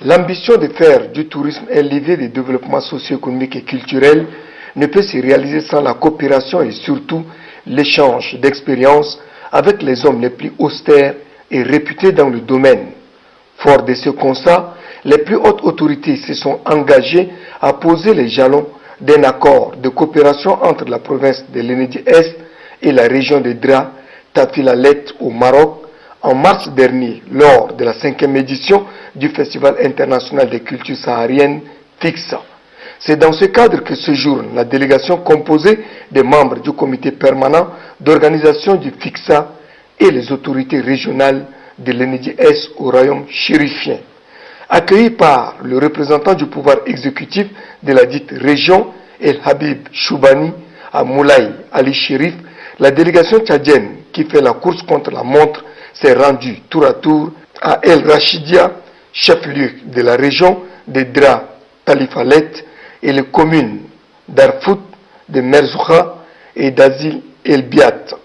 L'ambition de faire du tourisme un levier de développement socio-économique et culturel ne peut se réaliser sans la coopération et surtout l'échange d'expériences avec les hommes les plus austères et réputés dans le domaine. Fort de ce constat, les plus hautes autorités se sont engagées à poser les jalons d'un accord de coopération entre la province de l'Enedi-Est et la région de Dra Tafilalet au Maroc en mars dernier lors de la 5e édition du Festival international des cultures sahariennes FICSA. C'est dans ce cadre que séjourne la délégation composée des membres du comité permanent d'organisation du FICSA et les autorités régionales de l'Enedi-Est au royaume chérifien. Accueilli par le représentant du pouvoir exécutif de la dite région, El Habib Choubani, à Moulay Ali Chérif, la délégation tchadienne qui fait la course contre la montre s'est rendue tour à tour à El Rachidia, chef-lieu de la région de Dra Talifalet, et les communes d'Arfout, de Merzoucha et d'Azil El Biat.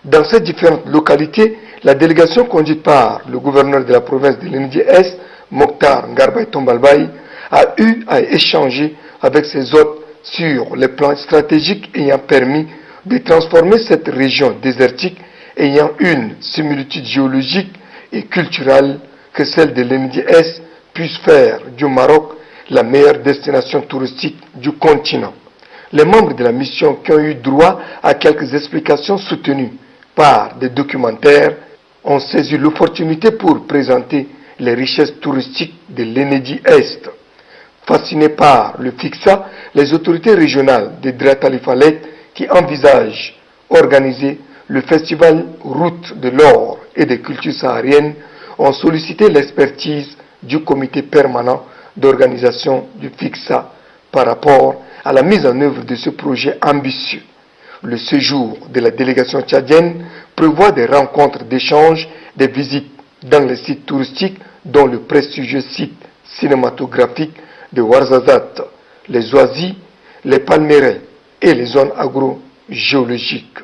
Dans ces différentes localités, la délégation conduite par le gouverneur de la province de l'Enedi-Est, Mokhtar Ngarbay Tombalbaye, a eu à échanger avec ses hôtes sur les plans stratégiques ayant permis de transformer cette région désertique ayant une similitude géologique et culturelle que celle de l'Enedi-Est puisse faire du Maroc la meilleure destination touristique du continent. Les membres de la mission qui ont eu droit à quelques explications soutenues par des documentaires ont saisi l'opportunité pour présenter les richesses touristiques de l'Enedi-Est. Fascinés par le FICSA, les autorités régionales de Dra Talifalet qui envisagent organiser le festival Route de l'Or et des cultures sahariennes ont sollicité l'expertise du comité permanent d'organisation du FICSA par rapport à la mise en œuvre de ce projet ambitieux. Le séjour de la délégation tchadienne prévoit des rencontres d'échange, des visites dans les sites touristiques dont le prestigieux site cinématographique de Ouarzazate, les Oasis, les Palmeraies et les zones agro-géologiques.